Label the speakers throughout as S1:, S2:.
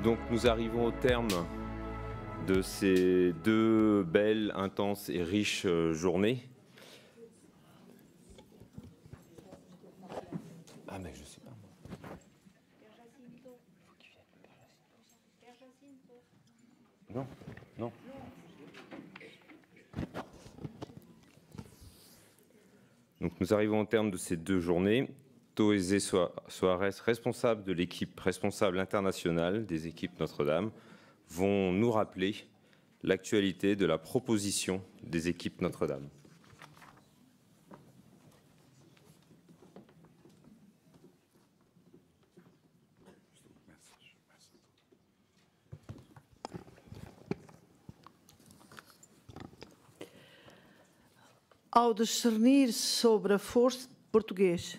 S1: Donc nous arrivons au terme de ces deux belles, intenses et riches journées. Ah mais je sais pas moi. Non, non. Donc nous arrivons au terme de ces deux journées. Toese Soares, responsable de l'équipe responsable internationale des équipes Notre-Dame, vont nous rappeler l'actualité de la proposition des équipes Notre-Dame.
S2: Ao discernir sobre a força português,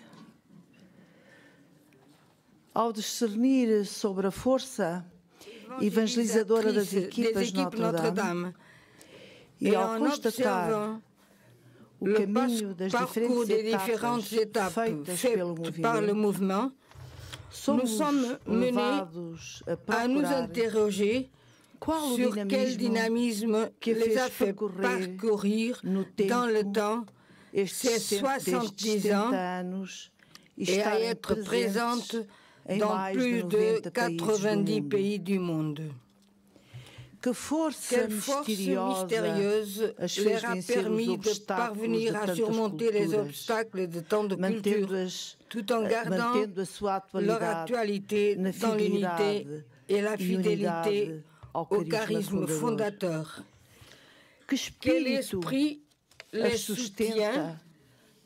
S2: ao discernir sobre a força evangelizadora das equipas Notre-Dame e ao constatar o caminho das diferentes etapas feitas pelo movimento, somos levados a nous interroger sur quel dynamisme les a fait parcourir dans le temps ces 70 ans et à être présente dans plus de 90 pays du monde. Quelle force mystérieuse leur a permis de parvenir à surmonter les obstacles de tant de cultures, tout en gardant leur actualité dans l'unité et la fidélité au charisme fondateur. Quel esprit les soutient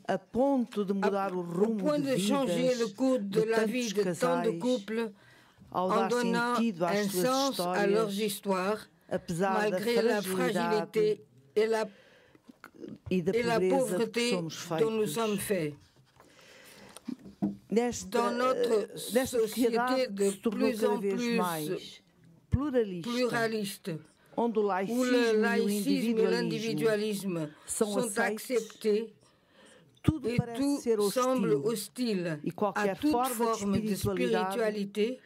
S2: au point de changer le cours de la vie de tant de couples en donnant un sens à leurs histoires, malgré la fragilité et la pauvreté dont nous sommes faits. Dans notre société de plus en plus pluraliste, où le laïcisme et l'individualisme sont acceptés, et tout semble hostile à toute forme de spiritualité,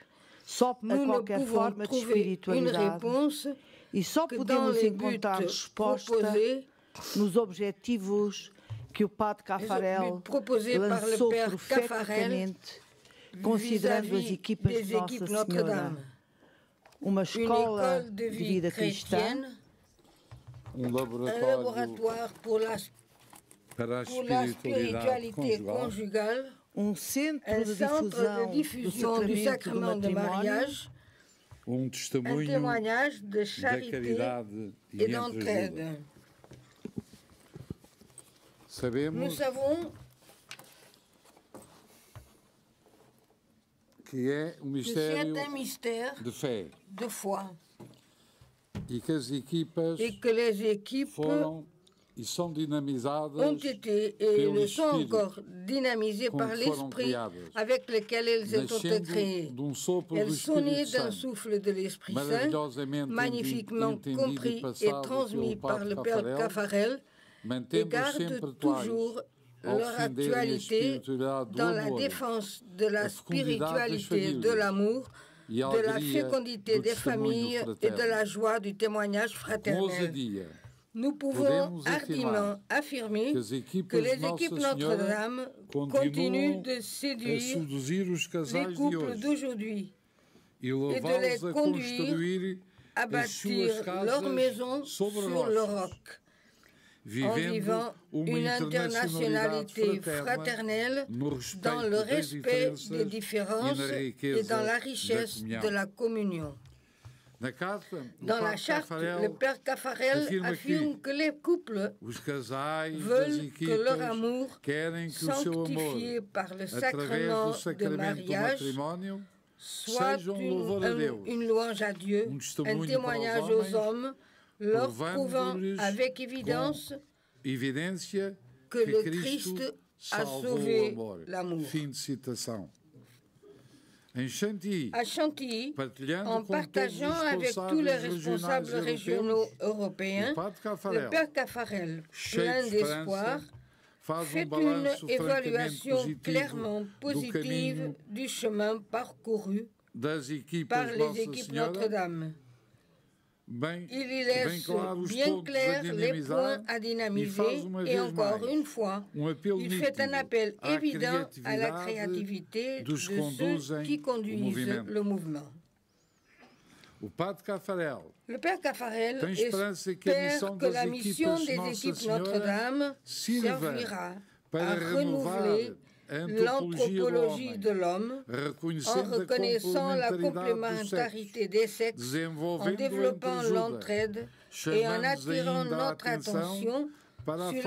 S2: nous ne pouvons trouver une réponse que dans les buts proposés par le Père Caffarel vis-à-vis des équipes Notre-Dame. Une école de vie chrétienne, un laboratoire pour la spiritualité conjugale, un centre de diffusion du sacrement de mariage, un témoignage de charité et d'entraide. Nous savons
S3: que é um mistério
S2: de foi
S3: e que as equipas
S2: les équipes
S3: foram e são dinamizadas
S2: ont été et le sont encore dynamisées par l'esprit avec lequel elles ont été créées. Elles sont nées d'un souffle de l'Esprit Saint, magnifiquement compris et transmis par le Père Caffarel, et gardent toujours leur actualité dans la défense de la spiritualité, de l'amour, de la fécondité des familles et de la joie du témoignage fraternel. Nous pouvons hardiment affirmer que les équipes Notre-Dame continuent de séduire les couples d'aujourd'hui et de les conduire à bâtir leur maison sur le roc, en vivant une internationalité fraternelle dans le respect des différences et dans la richesse de la communion. Dans la charte, le Père Caffarel affirme que les couples veulent que leur amour, sanctifié par le sacrement de mariage, soit une louange à Dieu, un témoignage aux hommes, leur prouvant avec évidence que le Christ a sauvé l'amour. À Chantilly, en partageant avec tous les responsables régionaux européens, le Père Caffarel, plein d'espoir, fait une évaluation clairement positive du chemin parcouru par les équipes Notre-Dame. Il y laisse bien clair les points à dynamiser et encore une fois, il fait un appel évident à la créativité de ceux qui conduisent le mouvement. Le Père Caffarel espère que la mission des équipes Notre-Dame servira à renouveler l'anthropologie de l'homme en reconnaissant la complémentarité des sexes, en développant l'entraide et en attirant notre attention sur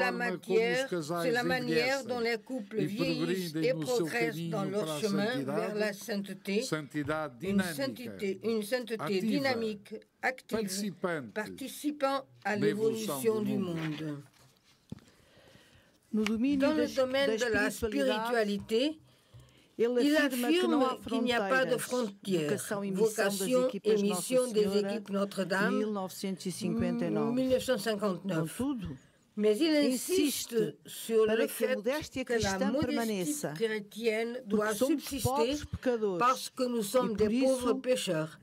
S2: la manière dont les couples vieillissent et progressent dans leur chemin vers la sainteté, une sainteté dynamique, active, participant à l'évolution du monde. Dans le domaine de la spiritualité, il affirme qu'il n'y a pas de frontières, vocation et mission des équipes Notre-Dame, 1959. Mais il insiste sur le fait que la modestie chrétienne doit subsister parce que nous sommes des pauvres pécheurs.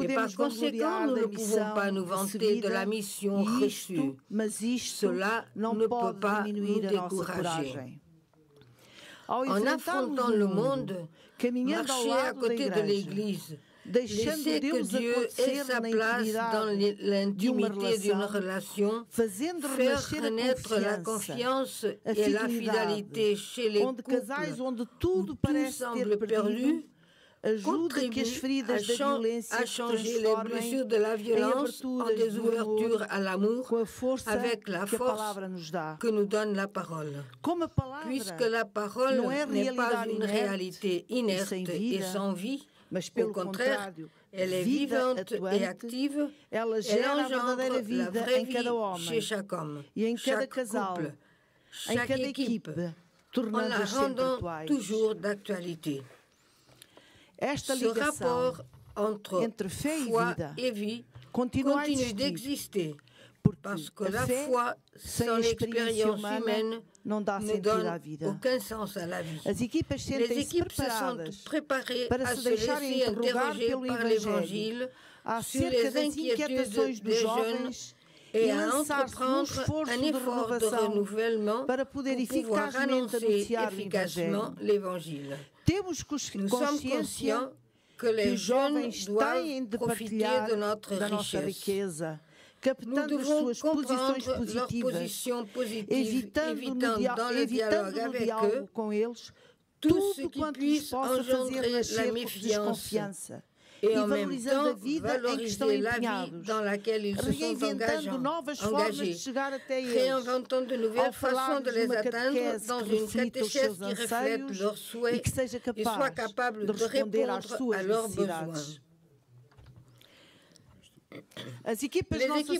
S2: Et par conséquent, nous ne pouvons pas nous vanter de la mission reçue. Cela ne peut pas nous décourager. En affrontant le monde, marcher à côté de l'Église, laisser que Dieu ait sa place dans l'intimité d'une relation, faire renaître la confiance et la fidélité chez les couples où tout semble perdu, contribue à changer les blessures de la violence en des ouvertures à l'amour avec la force que nous donne la parole. Puisque la parole n'est pas une réalité inerte et sans vie, au contraire, elle est vivante et active, elle engendre la vraie vie chez chaque homme, chaque couple, chaque équipe, en la rendant toujours d'actualité. Ce rapport entre foi et vie continue d'exister parce que la foi sans l'expérience humaine ne donne aucun sens à la vie. Les équipes se sentent préparées à se laisser interroger par l'Évangile sur les inquiétudes des jeunes et à entreprendre un effort de renouvellement pour pouvoir annoncer efficacement l'Évangile. Nous sommes conscients que les jeunes doivent profiter de notre richesse. Nous devons comprendre leurs positions positives, évitant dans le dialogue avec eux tout ce qui puisse engendrer la méfiance et en même temps valoriser la vie dans laquelle ils se sont engagés, réinventant de nouvelles façons de les atteindre dans une catéchèse qui reflète leurs souhaits et soit capable de répondre à leurs besoins. Les équipes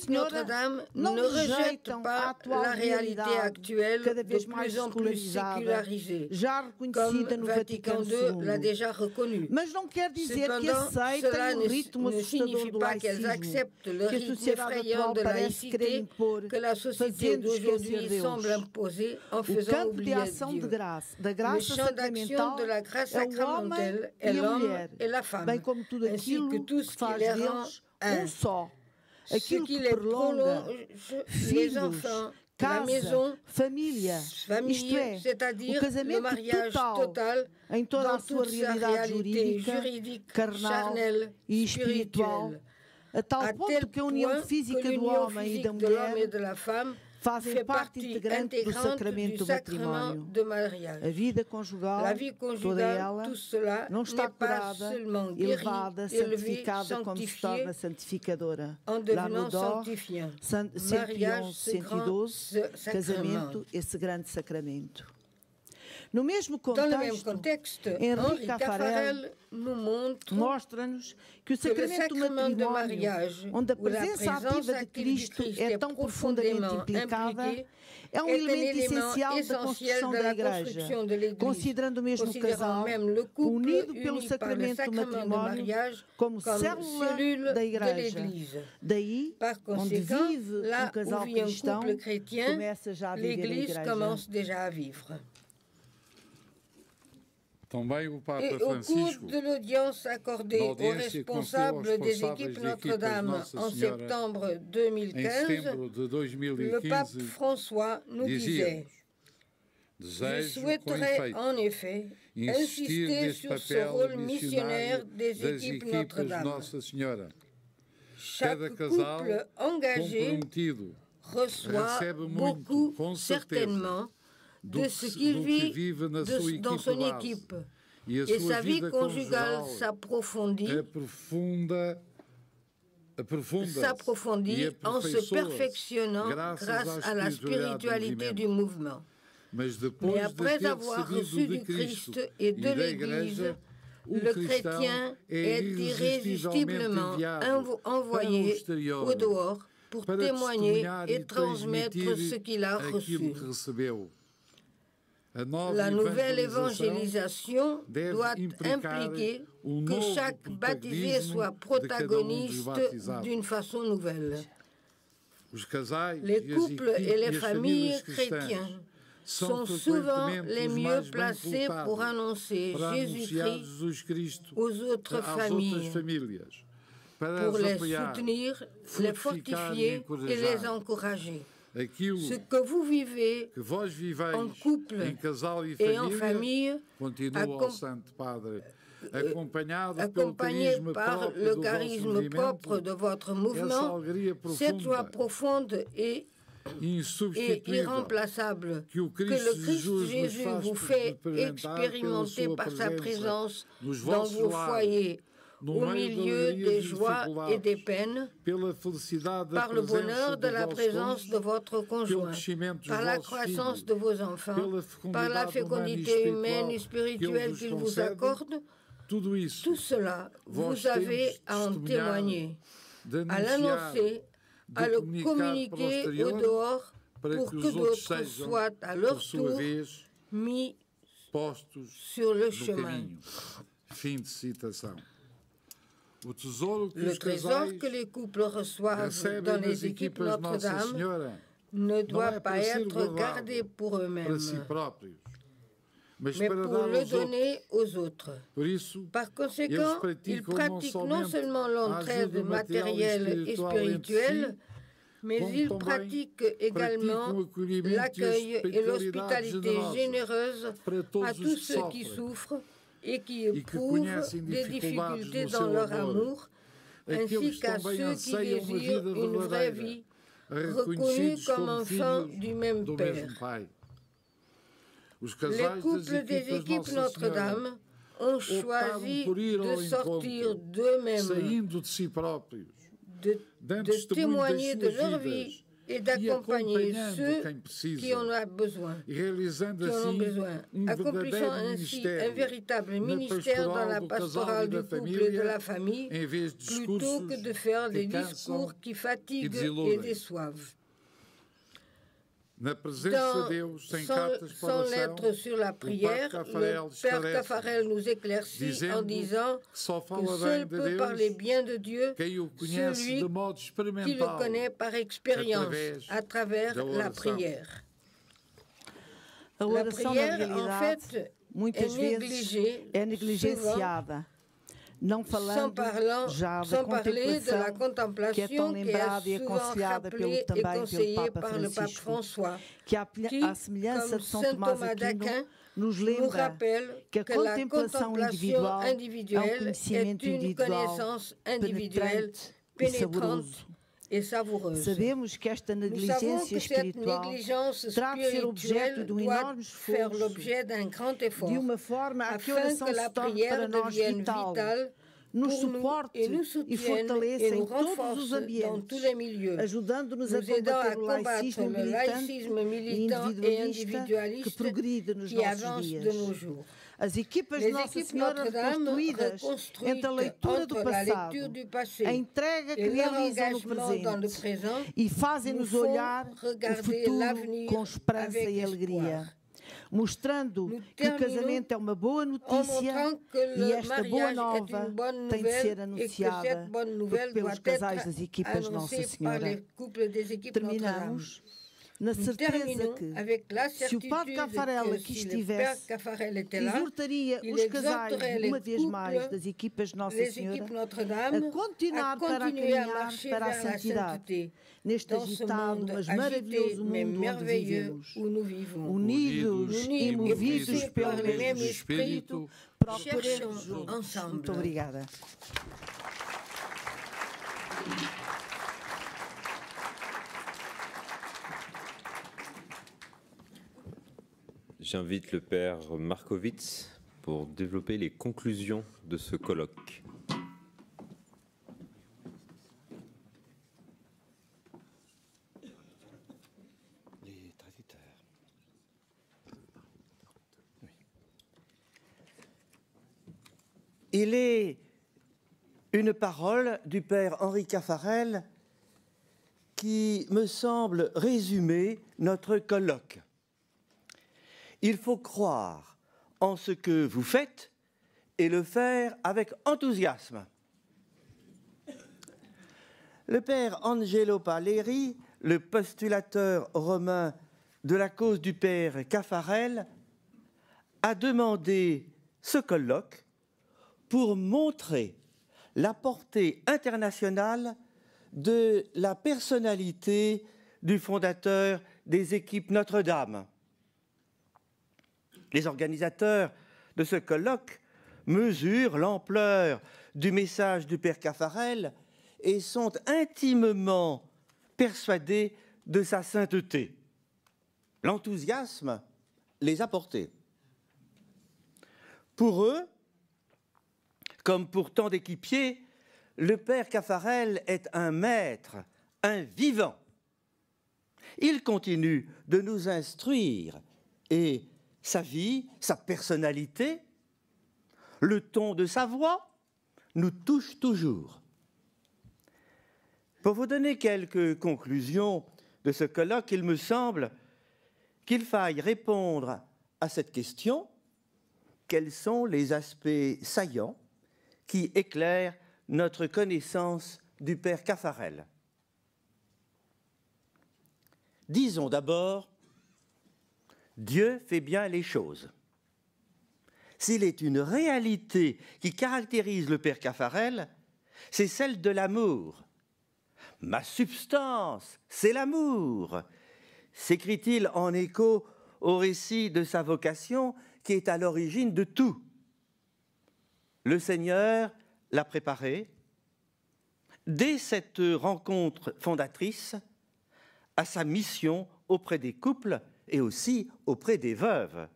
S2: Notre-Dame ne rejettent pas la réalité actuelle de plus en plus sécularisée, comme Vatican II l'a déjà reconnu. Cependant, cela ne signifie pas qu'elles acceptent le rythme effrayant de laïcité que la société d'aujourd'hui semble imposer en faisant oublier Dieu. Le champ d'action de la grâce sacramentelle est l'homme et la femme, ainsi que tout ce qui les rend ce qui les prolonge, les enfants, la maison, famille, c'est-à-dire le mariage total dans toute sa réalité juridique, charnelle, spirituelle, à tel point que l'union physique de l'homme et de la femme fait partie intégrante du sacrement de mariage. La vie conjugale, tout cela n'est pas seulement guéri, élevé, sanctifié, en devenant sanctifiant. Mariage, ce grand sacrement. Dans le même contexte, Henri Caffarel nous montre que le sacrement de mariage, où la présence active du Christ est profondément impliquée, est un élément essentiel de la construction de l'Église, considérant même le couple uni par le sacrement de mariage comme cellule de l'Église. Par conséquent, là où vit un couple chrétien, l'Église commence déjà à vivre. Et au cours de l'audience accordée aux responsables des équipes Notre-Dame en septembre 2015, le pape François nous disait « Je souhaiterais en effet insister sur ce rôle missionnaire des équipes Notre-Dame. Chaque couple engagé reçoit beaucoup, certainement, de ce qu'il vit dans son équipe. Et sa vie conjugale s'approfondit en se perfectionnant grâce à la spiritualité du mouvement. Mais après avoir reçu du Christ et de l'Église, le chrétien est irrésistiblement envoyé au dehors pour témoigner et transmettre ce qu'il a reçu. La nouvelle évangélisation doit impliquer que chaque baptisé soit protagoniste d'une façon nouvelle. Les couples et les familles chrétiennes sont souvent les mieux placés pour annoncer Jésus-Christ aux autres familles, pour les soutenir, les fortifier et les encourager. Ce que vous vivez en couple et en famille, accompagné par le charisme propre de votre mouvement, cette joie profonde et irremplaçable que le Christ Jésus vous fait expérimenter par sa présence dans vos foyers, au milieu des joies et des peines, par le bonheur de la présence de votre conjoint, par la croissance de vos enfants, par la fécondité humaine et spirituelle qu'il vous accorde. Tout cela, vous avez à en témoigner, à l'annoncer, à le communiquer au dehors pour que d'autres soient à leur tour mis sur le chemin. Le trésor que les couples reçoivent dans les équipes Notre-Dame ne doit pas être gardé pour eux-mêmes, mais pour le donner aux autres. Par conséquent, ils pratiquent non seulement l'entraide matérielle et spirituelle, mais ils pratiquent également l'accueil et l'hospitalité généreuse à tous ceux qui souffrent et qui éprouvent des difficultés dans leur amour, ainsi qu'à ceux qui désirent une vraie vie, reconnus comme enfants du même Père. Les couples des équipes Notre-Dame ont choisi de sortir d'eux-mêmes, de témoigner de leur vie et d'accompagner ceux qui en ont besoin, accomplissant ainsi un véritable ministère dans la pastorale du couple et de la famille, plutôt que de faire des discours qui fatiguent et déçoivent. Dans son lettre sur la prière, le Père Taffarel nous éclaircit en disant que seul peut parler bien de Dieu celui qui le connaît par expérience, à travers la prière. La prière, en fait, est négligenciada. Sans parler de la contemplation qui est souvent rappelée et conseillée par le pape François, qui, comme saint Thomas d'Aquin, nous rappelle que la contemplation individuelle est une connaissance individuelle pénétrante et savoureuse.
S4: Sabemos que esta negligência espiritual terá de ser objeto de enorme
S2: faire l'objet d'un grand effort,
S4: de uma forma a que a
S2: oração
S4: se torne para nós vital, nos suporte e fortaleça em todos os ambientes, ajudando-nos a combater o laicismo militante e individualista que progride nos nossos dias. As equipas de Nossa Senhora reconstruídas entre a leitura do passado, a entrega que realizam no presente e fazem-nos olhar o futuro com esperança e alegria, mostrando que o casamento é uma boa notícia e esta boa nova tem de ser anunciada pelos casais das equipas Nossa Senhora. Terminamos na certeza que, se o Padre Caffarel aqui estivesse, exortaria os casais, uma vez mais, das equipas Nossa Senhora, a continuar para a caminhar para a santidade, neste agitado, mas maravilhoso mundo onde vivemos, unidos e movidos pelo mesmo Espírito, procuremos juntos. Muito obrigada.
S1: J'invite le père Markovitz pour développer les conclusions de ce colloque.
S5: Les traducteurs. Oui. Il est une parole du père Henri Caffarel qui me semble résumer notre colloque. Il faut croire en ce que vous faites et le faire avec enthousiasme. Le père Angelo Paleri, le postulateur romain de la cause du père Caffarel, a demandé ce colloque pour montrer la portée internationale de la personnalité du fondateur des équipes Notre-Dame. Les organisateurs de ce colloque mesurent l'ampleur du message du père Caffarel et sont intimement persuadés de sa sainteté. L'enthousiasme les a portés. Pour eux, comme pour tant d'équipiers, le père Caffarel est un maître, un vivant. Il continue de nous instruire et sa vie, sa personnalité, le ton de sa voix nous touchent toujours. Pour vous donner quelques conclusions de ce colloque, il me semble qu'il faille répondre à cette question: quels sont les aspects saillants qui éclairent notre connaissance du père Caffarel? Disons d'abord, Dieu fait bien les choses. S'il est une réalité qui caractérise le père Caffarel, c'est celle de l'amour. « Ma substance, c'est l'amour », s'écrit-il en écho au récit de sa vocation qui est à l'origine de tout. Le Seigneur l'a préparé, dès cette rencontre fondatrice, à sa mission auprès des couples et aussi auprès des veuves.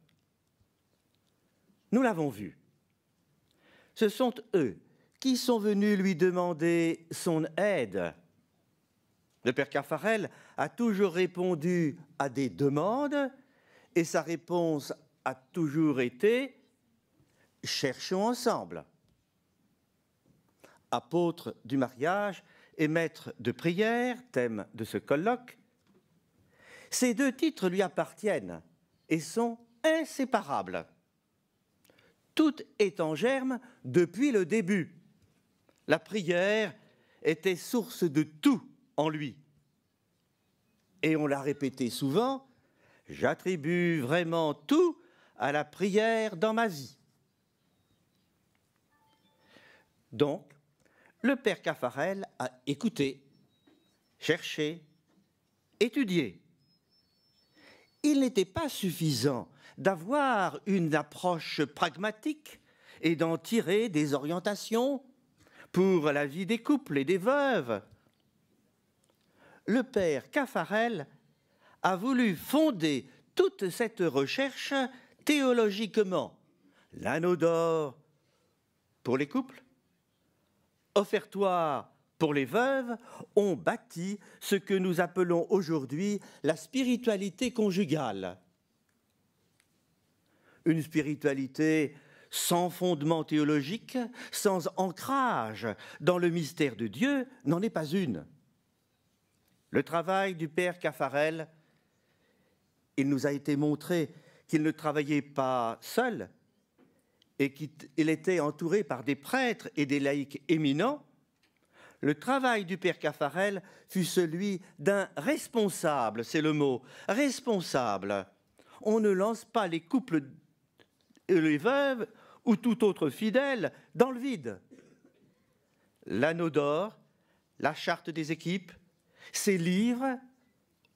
S5: Nous l'avons vu. Ce sont eux qui sont venus lui demander son aide. Le père Caffarel a toujours répondu à des demandes et sa réponse a toujours été « cherchons ensemble ». Apôtre du mariage et maître de prière, thème de ce colloque, ces deux titres lui appartiennent et sont inséparables. Tout est en germe depuis le début. La prière était source de tout en lui. Et on l'a répété souvent, j'attribue vraiment tout à la prière dans ma vie. Donc, le père Caffarel a écouté, cherché, étudié. Il n'était pas suffisant d'avoir une approche pragmatique et d'en tirer des orientations pour la vie des couples et des veuves. Le père Caffarel a voulu fonder toute cette recherche théologiquement. L'anneau d'or pour les couples, offertoire pour les veuves, ont bâti ce que nous appelons aujourd'hui la spiritualité conjugale. Une spiritualité sans fondement théologique, sans ancrage dans le mystère de Dieu, n'en est pas une. Le travail du père Caffarel, il nous a été montré qu'il ne travaillait pas seul et qu'il était entouré par des prêtres et des laïcs éminents. le travail du père Caffarel fut celui d'un responsable, c'est le mot, responsable. On ne lance pas les couples, les veuves ou tout autre fidèle dans le vide. L'anneau d'or, la charte des équipes, ces livres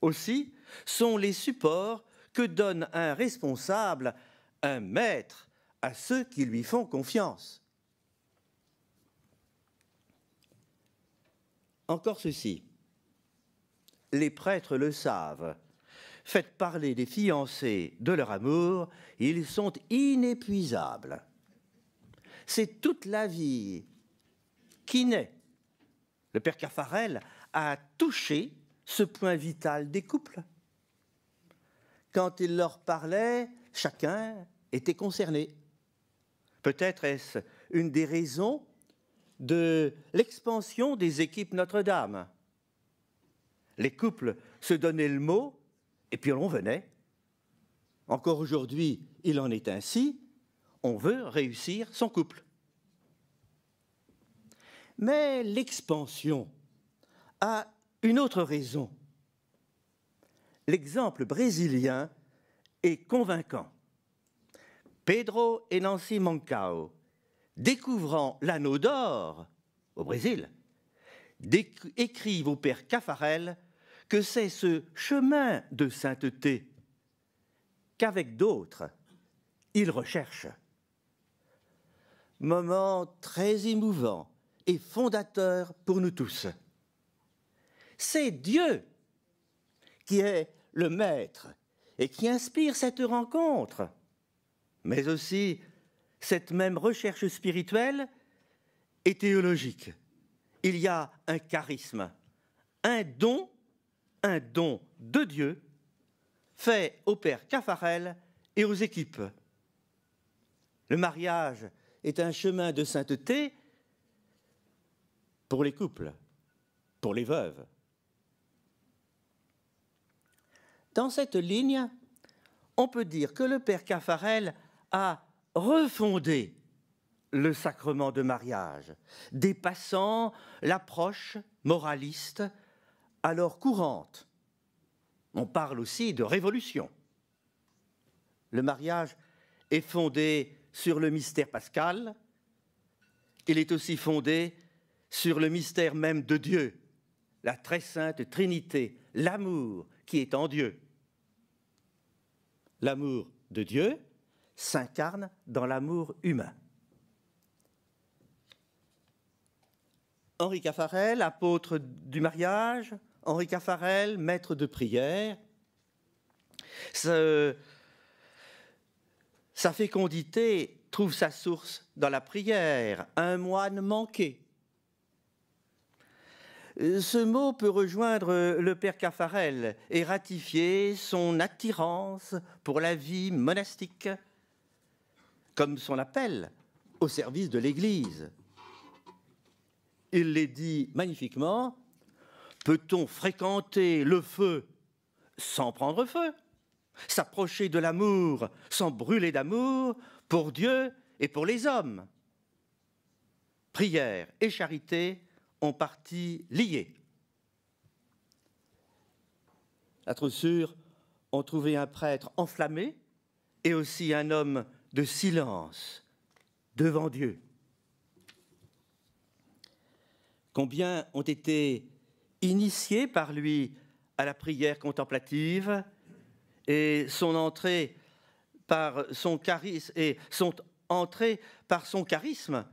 S5: aussi sont les supports que donne un responsable, un maître, à ceux qui lui font confiance. Encore ceci, les prêtres le savent, faites parler des fiancés de leur amour, ils sont inépuisables. C'est toute la vie qui naît. Le père Caffarel a touché ce point vital des couples. Quand il leur parlait, chacun était concerné. Peut-être est-ce une des raisons de l'expansion des équipes Notre-Dame. Les couples se donnaient le mot et puis on venait. Encore aujourd'hui, il en est ainsi. On veut réussir son couple. Mais l'expansion a une autre raison. L'exemple brésilien est convaincant. Pedro et Nancy Mancao, découvrant l'anneau d'or au Brésil, écrivent au père Caffarel que c'est ce chemin de sainteté qu'avec d'autres, il recherche. Moment très émouvant et fondateur pour nous tous. C'est Dieu qui est le maître et qui inspire cette rencontre, mais aussi cette même recherche spirituelle et théologique. Il y a un charisme, un don de Dieu fait au père Caffarel et aux équipes. Le mariage est un chemin de sainteté pour les couples, pour les veuves. Dans cette ligne, on peut dire que le père Caffarel a refondé le sacrement de mariage, dépassant l'approche moraliste alors courante. On parle aussi de révolution. Le mariage est fondé sur le mystère pascal, il est aussi fondé sur le mystère même de Dieu, la très sainte Trinité, l'amour qui est en Dieu. L'amour de Dieu s'incarne dans l'amour humain. Henri Caffarel, apôtre du mariage, Henri Caffarel, maître de prière, sa fécondité trouve sa source dans la prière, un moine manqué. Ce mot peut rejoindre le père Caffarel et ratifier son attirance pour la vie monastique, comme son appel au service de l'Église. Il les dit magnifiquement, peut-on fréquenter le feu sans prendre feu, s'approcher de l'amour sans brûler d'amour pour Dieu et pour les hommes? Prière et charité ont partie liées. À Troussure, on trouvait un prêtre enflammé et aussi un homme de silence devant Dieu. Combien ont été initiés par lui à la prière contemplative et sont entrés par son charisme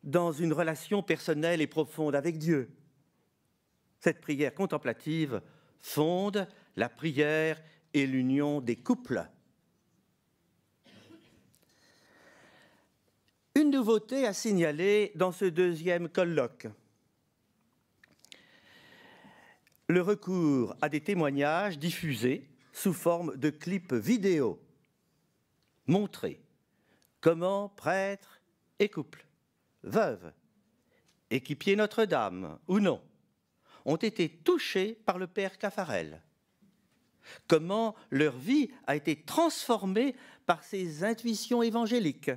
S5: dans une relation personnelle et profonde avec Dieu. Cette prière contemplative fonde la prière et l'union des couples. Une nouveauté à signaler dans ce deuxième colloque. Le recours à des témoignages diffusés sous forme de clips vidéo. Montrer comment prêtres et couples, veuves, équipiers Notre-Dame ou non, ont été touchés par le père Caffarel. Comment leur vie a été transformée par ces intuitions évangéliques.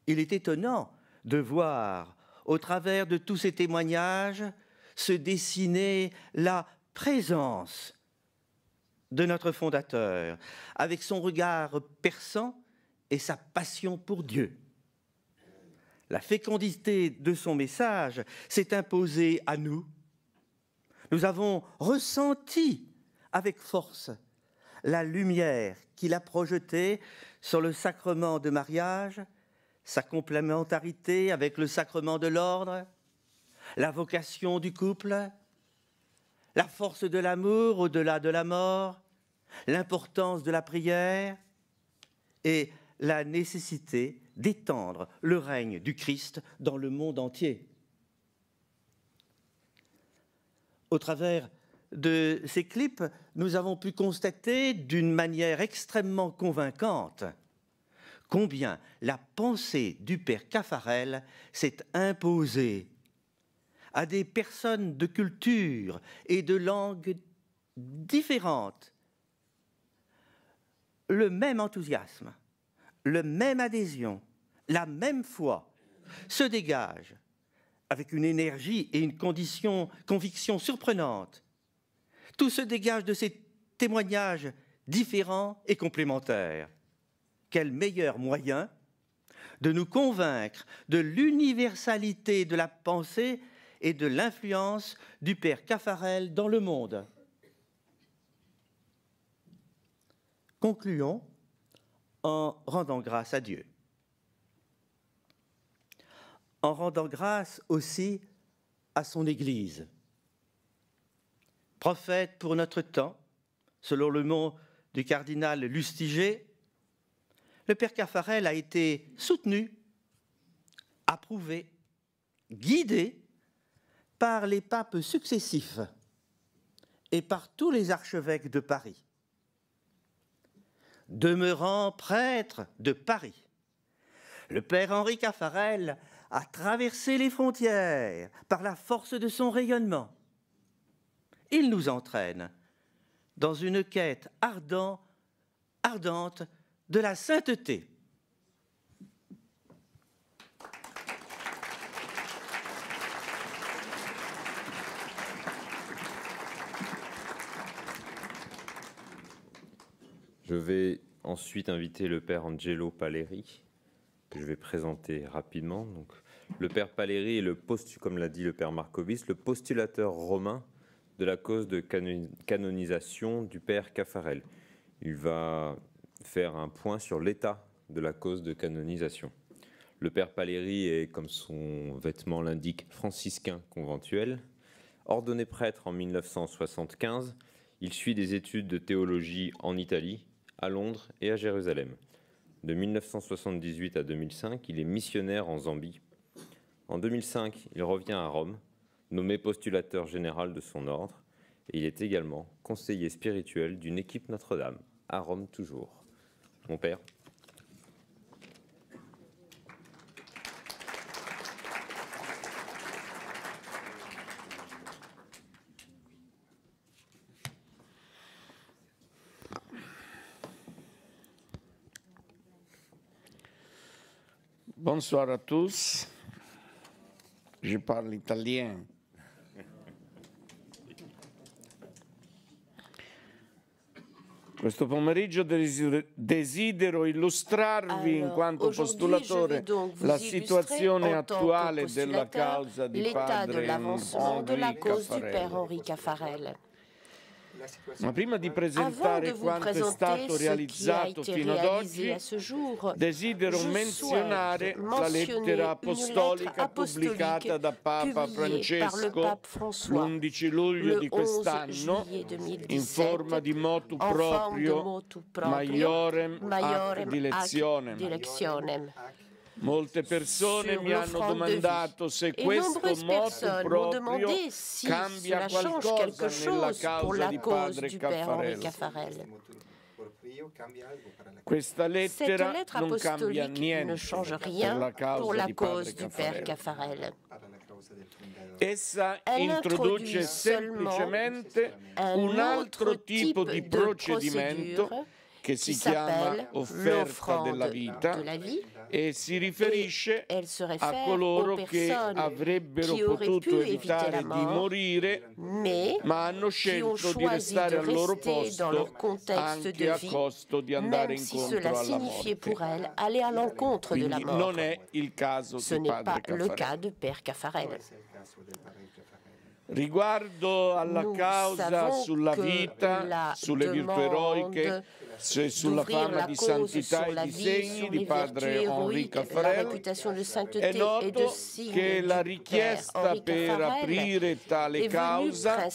S5: Il est étonnant de voir au travers de tous ces témoignages, se dessinait la présence de notre fondateur, avec son regard perçant et sa passion pour Dieu. La fécondité de son message s'est imposée à nous. Nous avons ressenti avec force la lumière qu'il a projetée sur le sacrement de mariage, sa complémentarité avec le sacrement de l'ordre, la vocation du couple, la force de l'amour au-delà de la mort, l'importance de la prière et la nécessité d'étendre le règne du Christ dans le monde entier. Au travers de ces clips, nous avons pu constater d'une manière extrêmement convaincante combien la pensée du père Caffarel s'est imposée à des personnes de culture et de langues différentes. Le même enthousiasme, le même adhésion, la même foi se dégagent avec une énergie et une conviction surprenante. Tout se dégage de ces témoignages différents et complémentaires. Quel meilleur moyen de nous convaincre de l'universalité de la pensée et de l'influence du père Caffarel dans le monde. Concluons en rendant grâce à Dieu. En rendant grâce aussi à son Église. Prophète pour notre temps, selon le mot du cardinal Lustiger, le père Caffarel a été soutenu, approuvé, guidé par les papes successifs et par tous les archevêques de Paris. Demeurant prêtre de Paris, le père Henri Caffarel a traversé les frontières par la force de son rayonnement. Il nous entraîne dans une quête ardente de la sainteté.
S1: Je vais ensuite inviter le père Angelo Paleri, que je vais présenter rapidement. Donc, le père Paleri est, comme l'a dit le père Marcovis, le postulateur romain de la cause de canonisation du père Caffarel. Il va faire un point sur l'état de la cause de canonisation. Le père Paleri est, comme son vêtement l'indique, franciscain conventuel. Ordonné prêtre en 1975, il suit des études de théologie en Italie, à Londres et à Jérusalem. De 1978 à 2005, il est missionnaire en Zambie. En 2005, il revient à Rome, nommé postulateur général de son ordre, et il est également conseiller spirituel d'une équipe Notre-Dame, à Rome toujours. Mon père.
S6: Bonsoir à tous. Je parle italien. Questo pomeriggio desidero illustrarvi in quanto postulatore la situazione attuale della causa di padre Henri Caffarel. Ma prima di presentare quanto è stato realizzato fino ad oggi, desidero menzionare la lettera apostolica pubblicata da Papa Francesco l'11 luglio di quest'anno in forma di motu proprio Maiorem ac dilectionem. Molte persone mi hanno domandato se questo motu proprio cambia qualcosa nella causa di padre Caffarel. Questa lettera non cambia niente per la causa di padre Caffarel. Essa introduce semplicemente un altro tipo di procedimento
S7: che si chiama offerta della vita e si riferisce a coloro che avrebbero potuto evitare di morire ma hanno scelto di restare al loro posto anche a costo di andare incontro alla morte. Quindi non è il caso di Padre Caffarel. Riguardo alla causa sulla vita, sulle virtù eroiche, sulla fama di santità e di segni di padre Henri Caffarel, è noto che la richiesta per aprire tale causa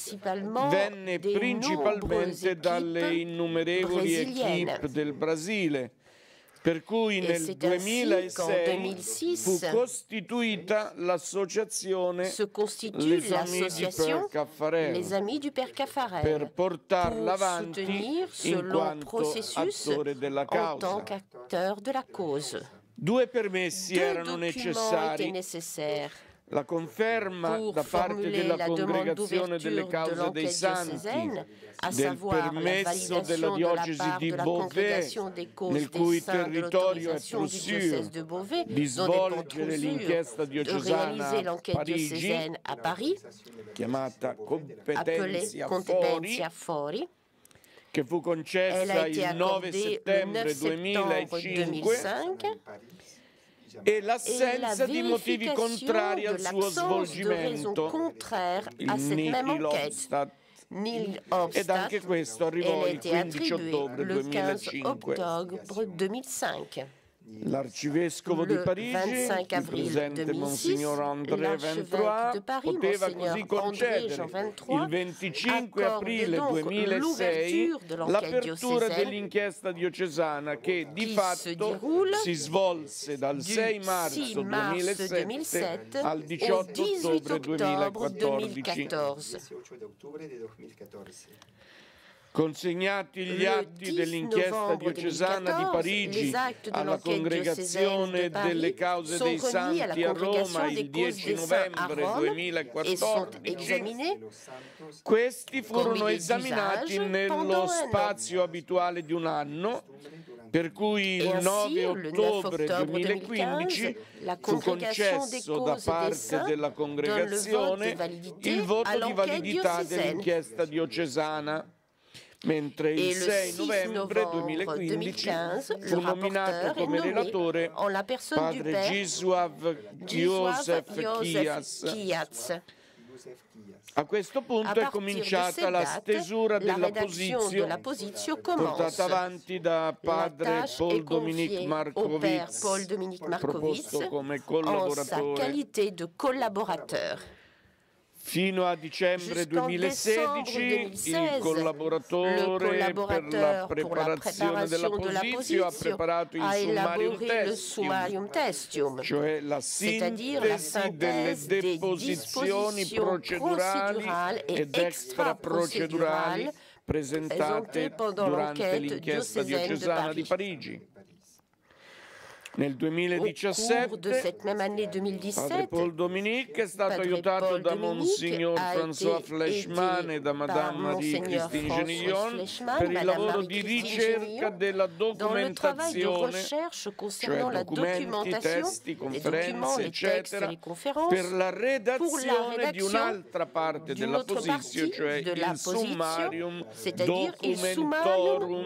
S7: venne principalmente dalle innumerevoli équipe del Brasile, per cui nel 2006 fu costituita l'associazione Les Amis du Père Caffarel per portarla avanti in quanto attore della causa. Due permessi erano necessari: la conferma da parte della Congregazione delle Cause dei Santi del permesso della diocesi di Beauvais, nel cui territorio è Troussure, di svolgere l'inchiesta diocesana a Parigi, chiamata Competenzia Fori, che fu concessa il 9 settembre 2005, e l'assenza di motivi contrari al suo svolgimento, il nihil obstat, ed anche questo arrivò il 15 ottobre 2005. L'arcivescovo di Parigi, il presente Monsignor André Ventrois, poteva così concedere il 25 aprile 2006 l'apertura dell'inchiesta diocesana che di fatto si svolse dal 6 marzo 2007 al 18 ottobre 2014. Consegnati gli atti dell'inchiesta diocesana di Parigi alla Congregazione delle Cause dei Santi a Roma il 10 novembre 2014, questi furono esaminati nello spazio abituale di un anno, per cui il 9 ottobre 2015 fu concesso da parte della Congregazione il voto di validità dell'inchiesta diocesana, mentre il 6 novembre 2015 fu nominato come relatore padre Gisław Józef Kijás. A questo punto è cominciata la stesura della posizione portata avanti da padre Paul-Dominique Markovits, proposto come collaboratore. Fino a dicembre 2016 il collaboratore per la preparazione della posizione ha preparato il Summarium Testium, cioè la sintesi delle deposizioni procedurali ed extraprocedurali presentate durante l'inchiesta diocesana di Parigi. Nel 2017, padre Paul-Dominique è stato aiutato da Monsignor François Fleischmann e da Madame Marie-Christine Genillon per il lavoro di ricerca della documentazione, cioè documenti, testi, conferenze, eccetera, per la redazione di un'altra parte della posizione, cioè il Summarium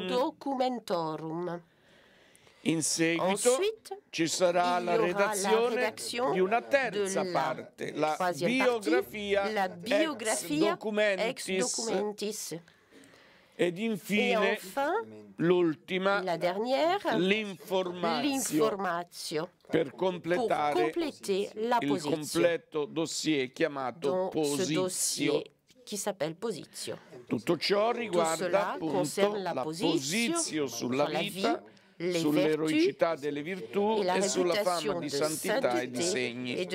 S7: Documentorum. In seguito ci sarà la redazione di una terza parte, la biografia ex documentis. Ed infine l'ultima, l'informatio, per completare il completo dossier chiamato Posizio. Tutto ciò riguarda appunto la posizio sulla vita, sull'eroicità delle virtù e sulla fama di santità e di segni.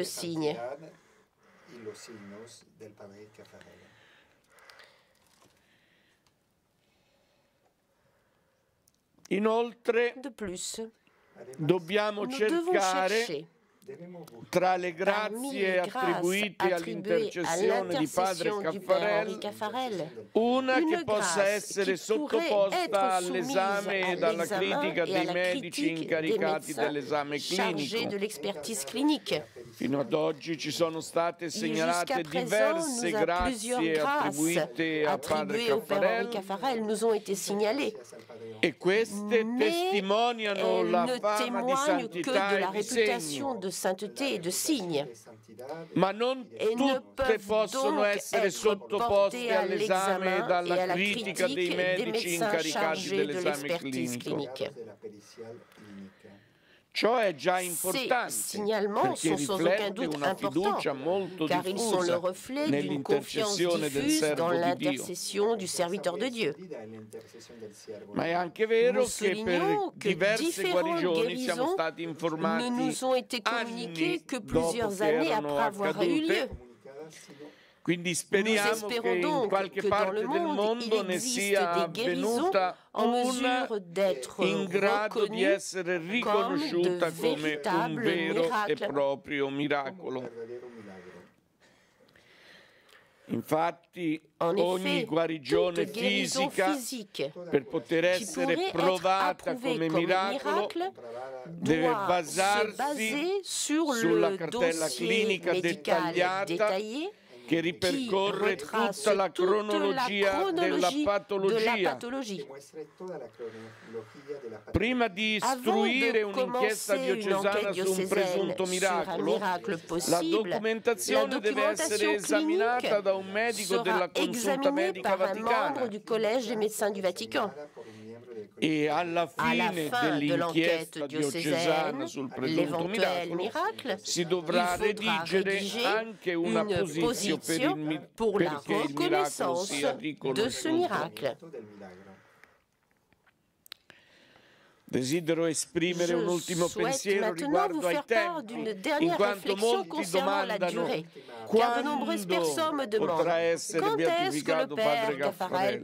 S7: Inoltre, dobbiamo cercare tra le grazie attribuite all'intercessione di Padre Caffarel, una che possa essere sottoposta all'esame e alla critica dei medici incaricati dell'esame clinico. Fino ad oggi ci sono state segnalate diverse grazie attribuite a Padre Caffarel e queste testimoniano la fama di santità e di segno. Ma non tutte possono essere sottoposte all'esame e alla critica dei medici incaricati dell'esame clinico. Ciò è già importante perché riflette una fiducia molto diffusa nell'intercessione del servo di Dio. Ma è anche vero che per diverse guarigioni siamo stati informati anni dopo che erano accadute. Quindi speriamo che in qualche parte del mondo ne sia avvenuta una in grado di essere riconosciuta come un vero e proprio miracolo. Infatti ogni guarigione fisica, per poter essere provata come miracolo, deve basarsi sulla cartella clinica dettagliata che ripercorre tutta la cronologia della patologia. Prima di istruire un'inchiesta diocesana su un presunto miracolo, la documentazione deve essere esaminata da un medico della Consulta Medica Vaticana. E alla fine dell'inchiesta diocesana sul presunto miracolo si dovrà redigere anche una posizione perché il miracolo sia riconosciuto. Desidero esprimere un ultimo pensiero riguardo ai tempi, in quanto molti domandano quando potrà essere beatificato Padre Caffarel.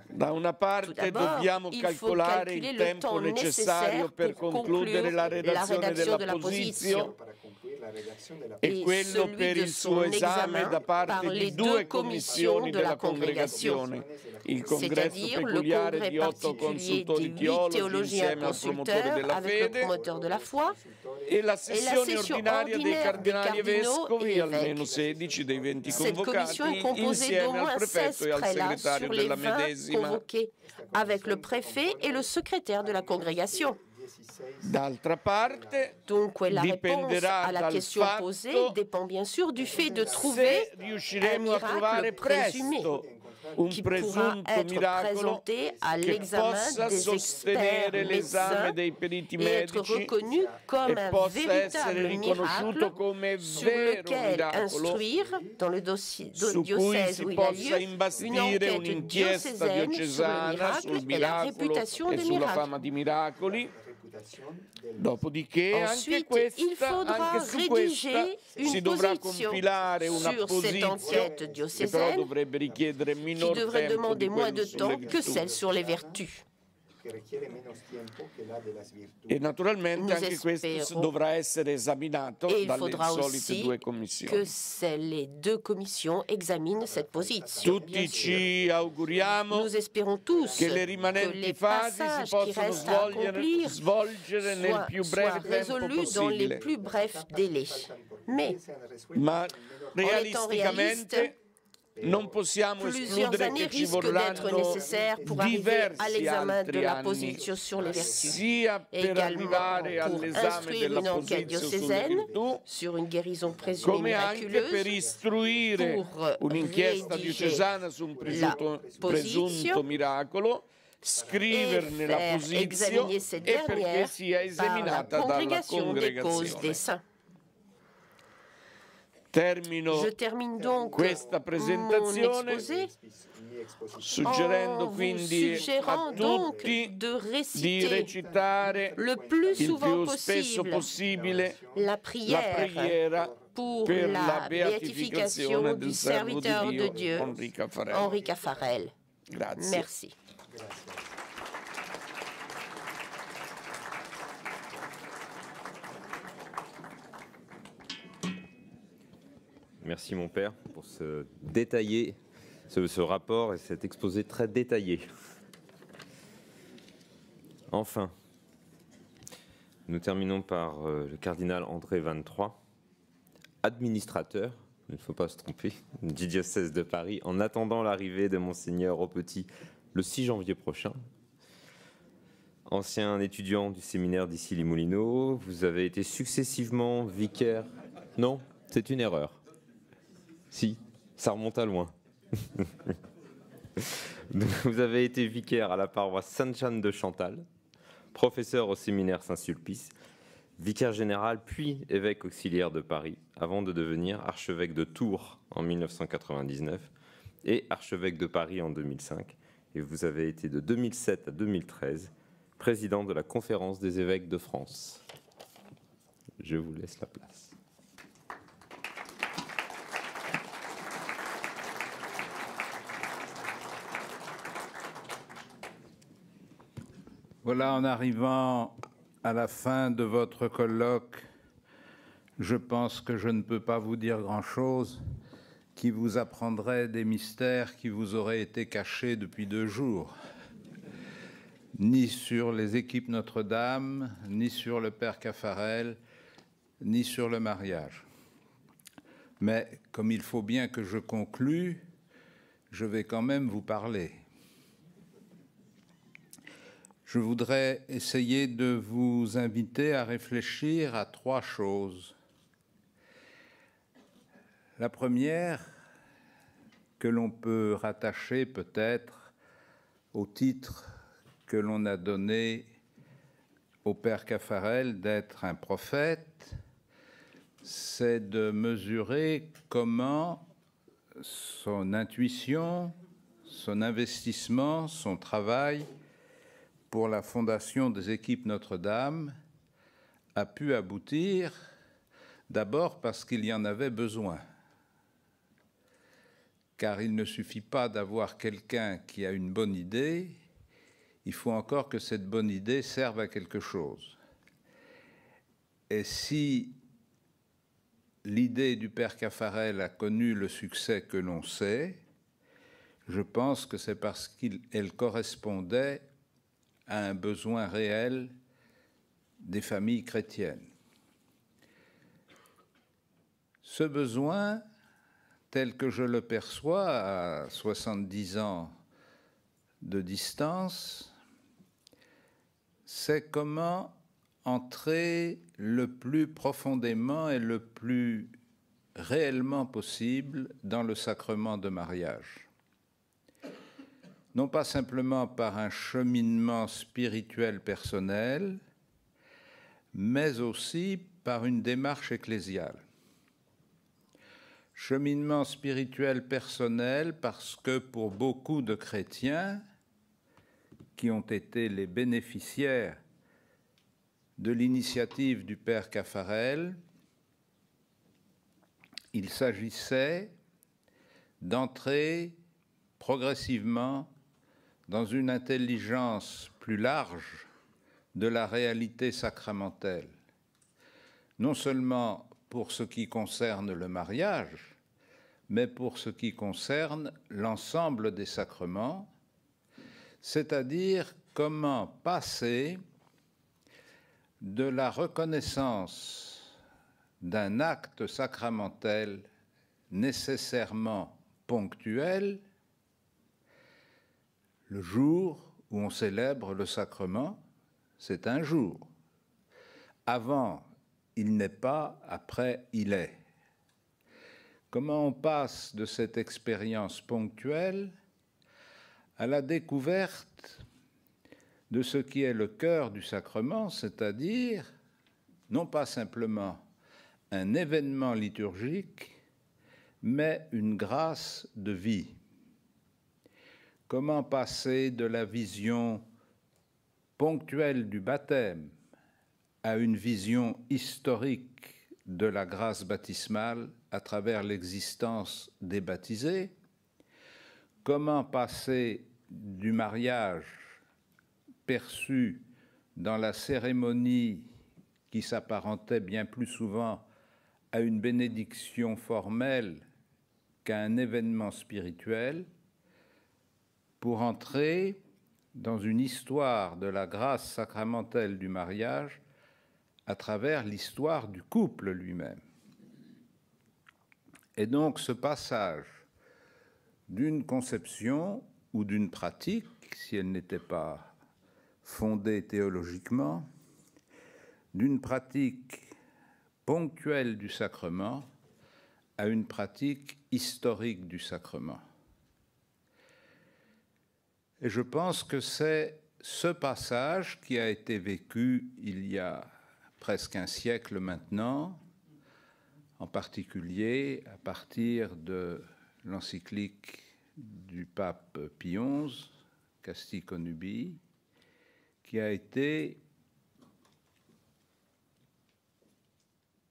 S7: Da una parte dobbiamo calcolare il tempo necessario per concludere la redazione della posizione e quello per il suo esame da parte di 2 commissioni della congregazione, il congresso peculiare di 8 consultori teologi insieme al promotore della fede e la sessione ordinaria dei cardinali e vescovi, almeno 16 dei 20 convocati, insieme al prefetto e al segretario della medesima.
S6: Avec le préfet et le secrétaire de la congrégation.
S7: D'altra parte,
S6: donc la réponse à la question posée dépend bien sûr du fait de trouver un miracle présumé qui pourra être présenté à l'examen des experts médecins et être reconnu comme un véritable miracle sur lequel instruire dans le diocèse où il a lieu une enquête diocésaine sur le miracle et la réputation des miracles.
S7: Dopodiché anche su questa si dovrà compilare una posizione che però dovrebbe richiedere minor tempo di quello sulle virtù. E naturalmente anche questo dovrà essere esaminato dalle solite 2 commissioni. Tutti ci auguriamo che le rimanenti fasi si possano svolgere nel più breve tempo possibile. Ma realisticamente non possiamo escludere che ci vorranno diversi altri anni, sia per arrivare all'esame della posizione sulle virtù, come anche per istruire un'inchiesta diocesana su un presunto miracolo, scriverne la posizione e perché sia esaminata dalla congregazione. Termino questa presentazione suggerendo quindi a tutti di recitare il più spesso possibile la preghiera per la beatificazione del servo di Dio Henri Caffarel. Grazie.
S6: Merci.
S1: Merci mon père pour ce rapport et cet exposé très détaillé. Enfin, nous terminons par le cardinal André 23, administrateur, il ne faut pas se tromper, du diocèse de Paris, en attendant l'arrivée de Monseigneur au Petit le 6 janvier prochain. Ancien étudiant du séminaire d'Issy-les-Moulineaux, vous avez été successivement vicaire. Non, c'est une erreur. Si, ça remonte à loin. Vous avez été vicaire à la paroisse Sainte-Jeanne de Chantal, professeur au séminaire Saint-Sulpice, vicaire général puis évêque auxiliaire de Paris, avant de devenir archevêque de Tours en 1999 et archevêque de Paris en 2005. Et vous avez été de 2007 à 2013 président de la Conférence des évêques de France. Je vous laisse la place.
S3: Voilà, en arrivant à la fin de votre colloque, je pense que je ne peux pas vous dire grand-chose qui vous apprendrait des mystères qui vous auraient été cachés depuis 2 jours. Ni sur les équipes Notre-Dame, ni sur le Père Caffarel, ni sur le mariage. Mais comme il faut bien que je conclue, je vais quand même vous parler. Je voudrais essayer de vous inviter à réfléchir à 3 choses. La première, que l'on peut rattacher peut-être au titre que l'on a donné au Père Caffarel d'être un prophète, c'est de mesurer comment son intuition, son investissement, son travail pour la fondation des équipes Notre-Dame a pu aboutir, d'abord parce qu'il y en avait besoin. Car il ne suffit pas d'avoir quelqu'un qui a une bonne idée, il faut encore que cette bonne idée serve à quelque chose. Et si l'idée du Père Caffarel a connu le succès que l'on sait, je pense que c'est parce qu'elle correspondait à un besoin réel des familles chrétiennes. Ce besoin, tel que je le perçois à 70 ans de distance, c'est comment entrer le plus profondément et le plus réellement possible dans le sacrement de mariage. Non pas simplement par un cheminement spirituel personnel, mais aussi par une démarche ecclésiale. Cheminement spirituel personnel parce que pour beaucoup de chrétiens qui ont été les bénéficiaires de l'initiative du Père Caffarel, il s'agissait d'entrer progressivement dans une intelligence plus large de la réalité sacramentelle, non seulement pour ce qui concerne le mariage, mais pour ce qui concerne l'ensemble des sacrements, c'est-à-dire comment passer de la reconnaissance d'un acte sacramentel nécessairement ponctuel, le jour où on célèbre le sacrement, c'est un jour. Avant, il n'est pas, après, il est. Comment on passe de cette expérience ponctuelle à la découverte de ce qui est le cœur du sacrement, c'est-à-dire non pas simplement un événement liturgique, mais une grâce de vie. Comment passer de la vision ponctuelle du baptême à une vision historique de la grâce baptismale à travers l'existence des baptisés? Comment passer du mariage perçu dans la cérémonie qui s'apparentait bien plus souvent à une bénédiction formelle qu'à un événement spirituel pour entrer dans une histoire de la grâce sacramentelle du mariage à travers l'histoire du couple lui-même. Et donc ce passage d'une conception ou d'une pratique, si elle n'était pas fondée théologiquement, d'une pratique ponctuelle du sacrement à une pratique historique du sacrement. Et je pense que c'est ce passage qui a été vécu il y a presque un siècle maintenant, en particulier à partir de l'encyclique du pape Pie XI, Casti Connubii, qui a été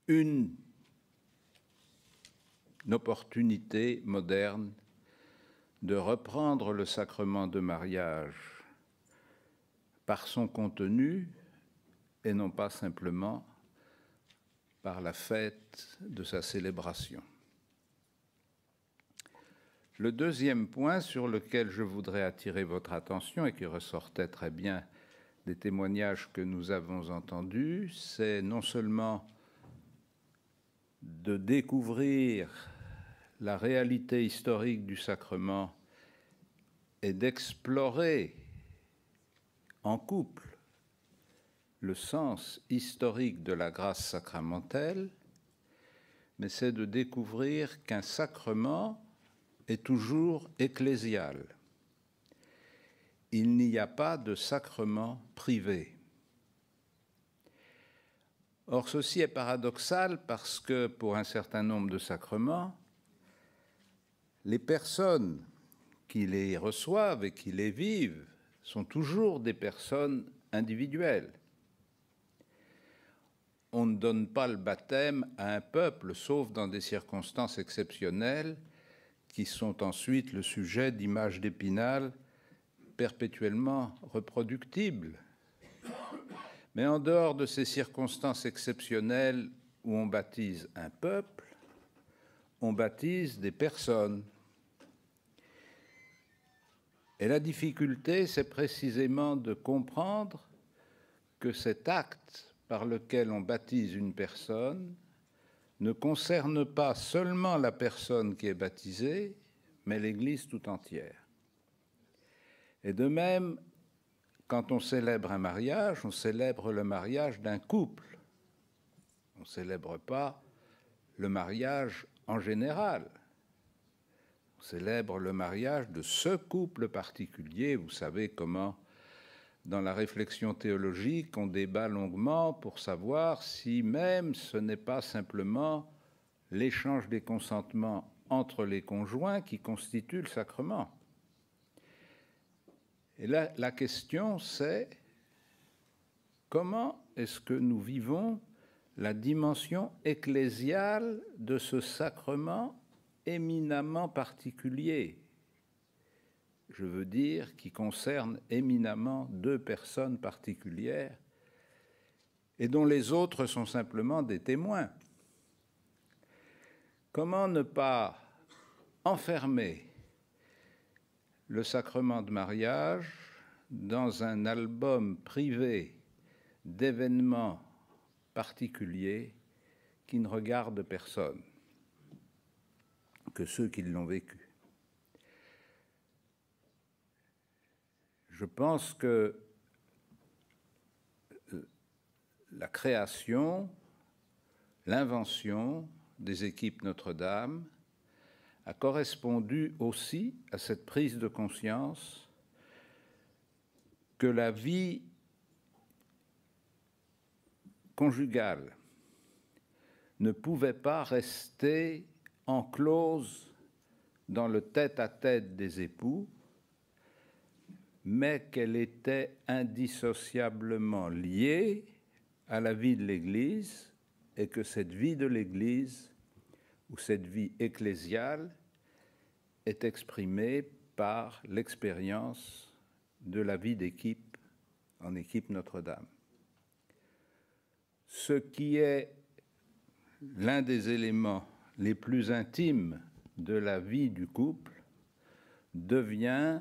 S3: une opportunité moderne de reprendre le sacrement de mariage par son contenu et non pas simplement par la fête de sa célébration. Le deuxième point sur lequel je voudrais attirer votre attention et qui ressortait très bien des témoignages que nous avons entendus, c'est non seulement de découvrir la réalité historique du sacrement et d'explorer en couple le sens historique de la grâce sacramentelle, mais c'est de découvrir qu'un sacrement est toujours ecclésial. Il n'y a pas de sacrement privé. Or, ceci est paradoxal parce que pour un certain nombre de sacrements, les personnes qui les reçoivent et qui les vivent sont toujours des personnes individuelles. On ne donne pas le baptême à un peuple, sauf dans des circonstances exceptionnelles qui sont ensuite le sujet d'images d'Épinal perpétuellement reproductibles. Mais en dehors de ces circonstances exceptionnelles où on baptise un peuple, on baptise des personnes. Et la difficulté, c'est précisément de comprendre que cet acte par lequel on baptise une personne ne concerne pas seulement la personne qui est baptisée, mais l'Église tout entière. Et de même, quand on célèbre un mariage, on célèbre le mariage d'un couple. On ne célèbre pas le mariage en général. On célèbre le mariage de ce couple particulier. Vous savez comment, dans la réflexion théologique, on débat longuement pour savoir si même ce n'est pas simplement l'échange des consentements entre les conjoints qui constitue le sacrement. Et là, la question, c'est comment est-ce que nous vivons la dimension ecclésiale de ce sacrement éminemment particulier, je veux dire, qui concerne éminemment deux personnes particulières et dont les autres sont simplement des témoins. Comment ne pas enfermer le sacrement de mariage dans un album privé d'événements particuliers qui ne regardent personne que ceux qui l'ont vécu? Je pense que la création, l'invention des équipes Notre-Dame a correspondu aussi à cette prise de conscience que la vie conjugale ne pouvait pas rester enclose dans le tête-à-tête des époux, mais qu'elle était indissociablement liée à la vie de l'Église et que cette vie de l'Église ou cette vie ecclésiale est exprimée par l'expérience de la vie d'équipe en équipe Notre-Dame. Ce qui est l'un des éléments les plus intimes de la vie du couple devient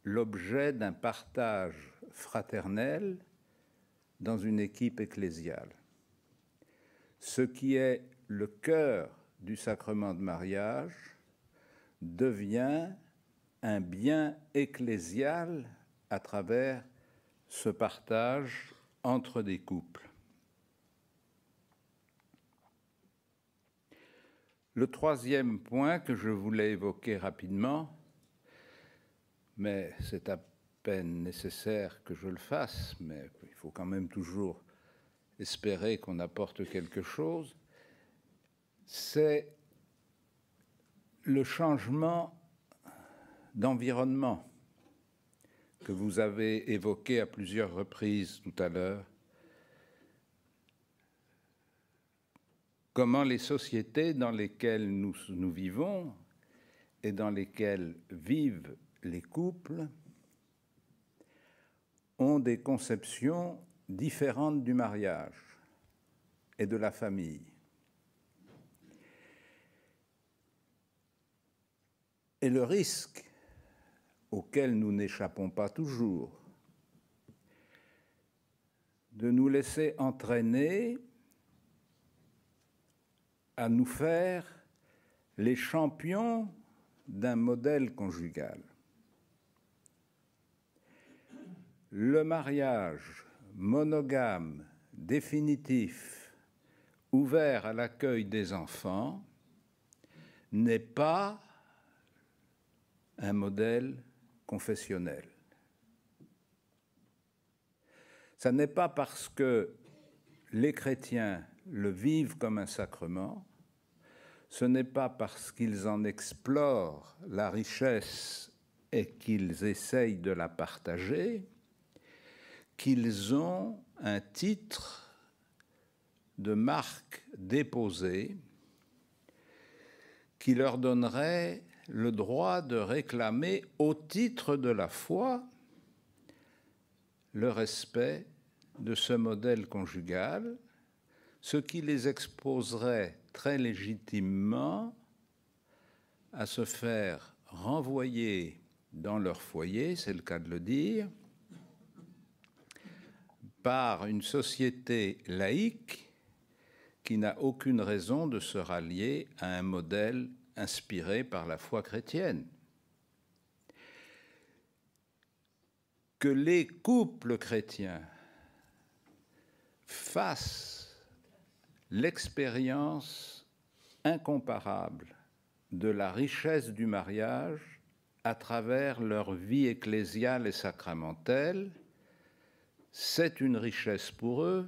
S3: l'objet d'un partage fraternel dans une équipe ecclésiale. Ce qui est le cœur du sacrement de mariage devient un bien ecclésial à travers ce partage entre des couples. Le troisième point que je voulais évoquer rapidement, mais c'est à peine nécessaire que je le fasse, mais il faut quand même toujours espérer qu'on apporte quelque chose, c'est le changement d'environnement que vous avez évoqué à plusieurs reprises tout à l'heure. Comment les sociétés dans lesquelles nous vivons et dans lesquelles vivent les couples ont des conceptions différentes du mariage et de la famille. Et le risque auquel nous n'échappons pas toujours, de nous laisser entraîner à nous faire les champions d'un modèle conjugal. Le mariage monogame, définitif, ouvert à l'accueil des enfants, n'est pas un modèle confessionnel. Ça n'est pas parce que les chrétiens le vivent comme un sacrement, ce n'est pas parce qu'ils en explorent la richesse et qu'ils essayent de la partager qu'ils ont un titre de marque déposée qui leur donnerait le droit de réclamer au titre de la foi le respect de ce modèle conjugal, ce qui les exposerait très légitimement à se faire renvoyer dans leur foyer, c'est le cas de le dire, par une société laïque qui n'a aucune raison de se rallier à un modèle inspiré par la foi chrétienne. Que les couples chrétiens fassent l'expérience incomparable de la richesse du mariage à travers leur vie ecclésiale et sacramentelle, c'est une richesse pour eux,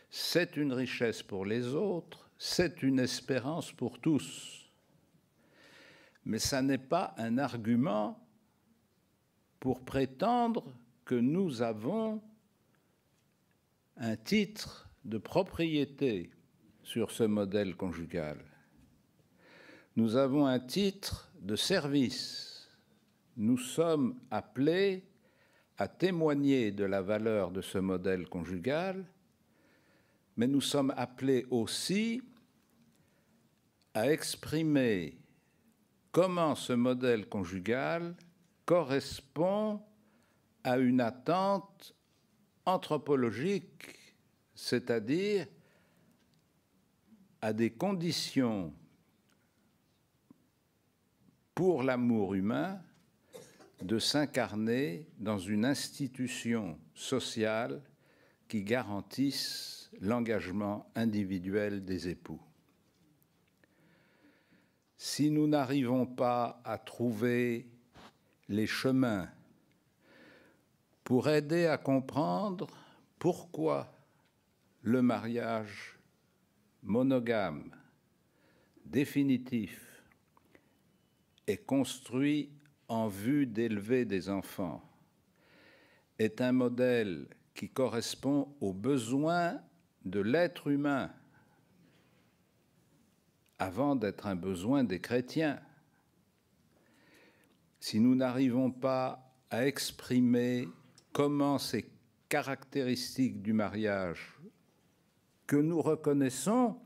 S3: c'est une richesse pour les autres, c'est une espérance pour tous. Mais ça n'est pas un argument pour prétendre que nous avons un titre de propriété sur ce modèle conjugal. Nous avons un titre de service. Nous sommes appelés à témoigner de la valeur de ce modèle conjugal, mais nous sommes appelés aussi à exprimer comment ce modèle conjugal correspond à une attente anthropologique, c'est-à-dire à des conditions pour l'amour humain de s'incarner dans une institution sociale qui garantisse l'engagement individuel des époux. Si nous n'arrivons pas à trouver les chemins pour aider à comprendre pourquoi le mariage monogame, définitif, est construit en vue d'élever des enfants, est un modèle qui correspond aux besoins de l'être humain avant d'être un besoin des chrétiens. Si nous n'arrivons pas à exprimer comment ces caractéristiques du mariage que nous reconnaissons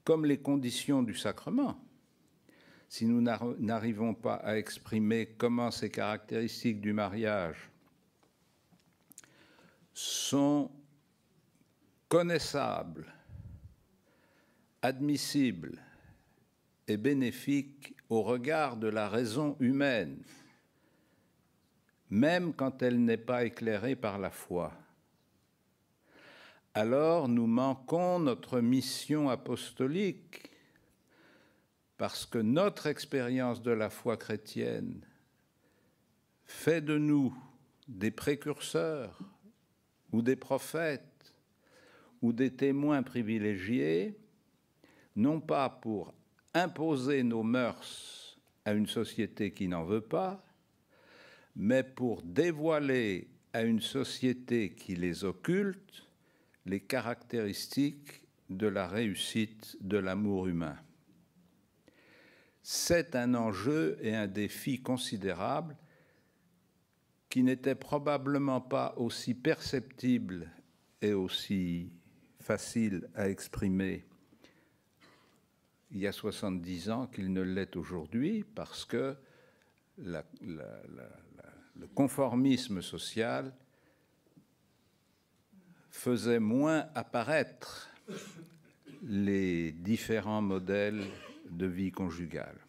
S3: comme les conditions du sacrement, si nous n'arrivons pas à exprimer comment ces caractéristiques du mariage sont connaissables, admissibles et bénéfiques au regard de la raison humaine, même quand elle n'est pas éclairée par la foi, alors nous manquons notre mission apostolique, parce que notre expérience de la foi chrétienne fait de nous des précurseurs ou des prophètes ou des témoins privilégiés, non pas pour imposer nos mœurs à une société qui n'en veut pas, mais pour dévoiler à une société qui les occulte les caractéristiques de la réussite de l'amour humain. C'est un enjeu et un défi considérable qui n'était probablement pas aussi perceptible et aussi facile à exprimer il y a 70 ans qu'il ne l'est aujourd'hui, parce que le conformisme social faisait moins apparaître les différents modèles de vie conjugale.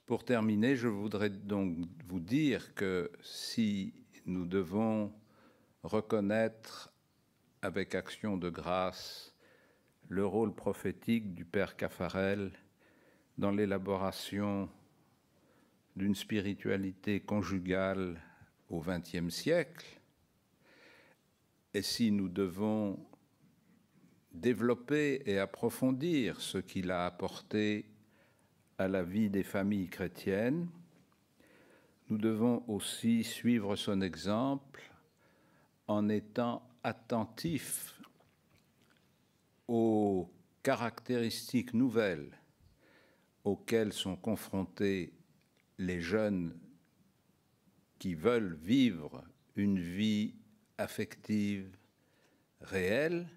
S3: Pour terminer, je voudrais donc vous dire que si nous devons reconnaître avec action de grâce le rôle prophétique du Père Caffarel dans l'élaboration d'une spiritualité conjugale au XXe siècle, et si nous devons développer et approfondir ce qu'il a apporté à la vie des familles chrétiennes, nous devons aussi suivre son exemple en étant attentifs aux caractéristiques nouvelles auxquelles sont confrontés les jeunes qui veulent vivre une vie affective réelle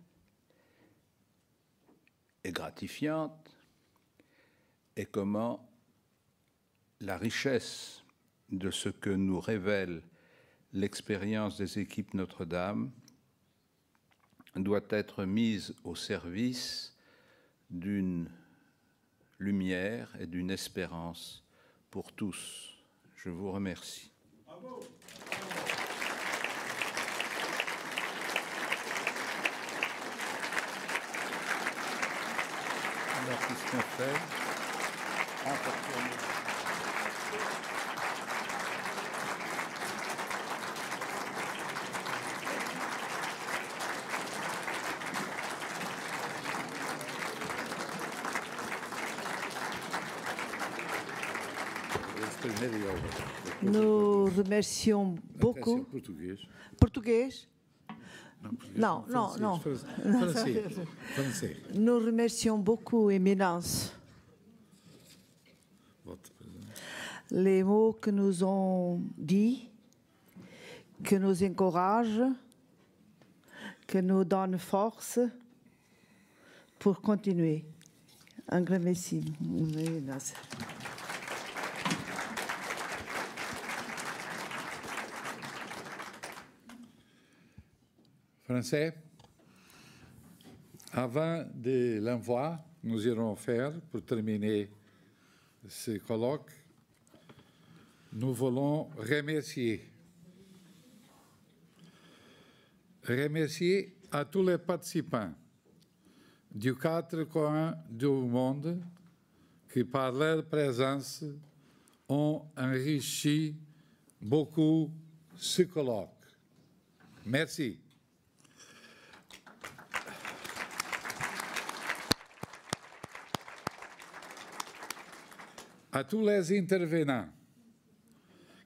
S3: et gratifiante, et comment la richesse de ce que nous révèle l'expérience des équipes Notre-Dame doit être mise au service d'une lumière et d'une espérance pour tous. Je vous remercie. Bravo. Alors, qu'est-ce qu'on fait?
S4: Nous remercions beaucoup. Português? Non, non, non. Français. Nous remercions beaucoup, Éminence. Les mots que nous ont dit, que nous encouragent, que nous donnent force pour continuer. Un grand merci.
S8: Français, avant de l'envoi, nous irons faire, pour terminer ce colloque, nous voulons remercier à tous les participants du 4 coins du monde qui, par leur présence, ont enrichi beaucoup ce colloque. Merci. À tous les intervenants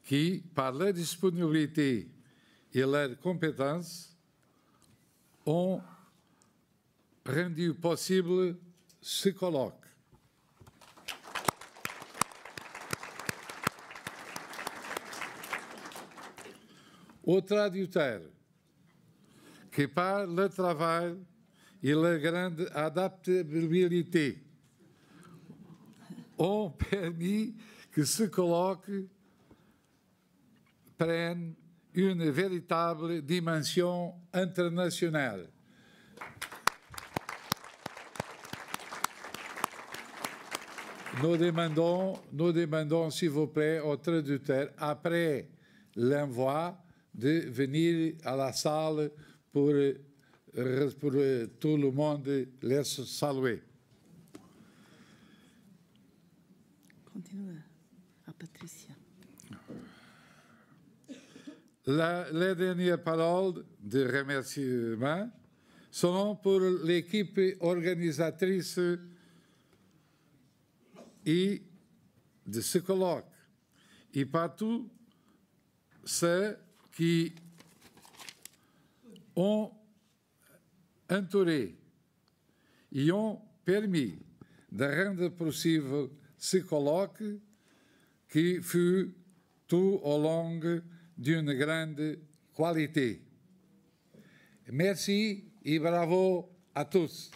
S8: qui, par leur disponibilité et leurs compétences, ont rendu possible ce colloque. Aux traducteurs qui, par leur travail et la grande adaptabilité ont permis que ce colloque prenne une véritable dimension internationale. Nous demandons, s'il vous plaît, au traducteur, après l'envoi, de venir à la salle pour tout le monde les saluer.
S4: Continue, à Patricia.
S8: Les dernières paroles de remerciement seront pour l'équipe organisatrice et de ce colloque et par tous ceux qui ont entouré et ont permis de rendre possible ce colloque qui fut tout au long d'une grande qualité. Merci et bravo à tous.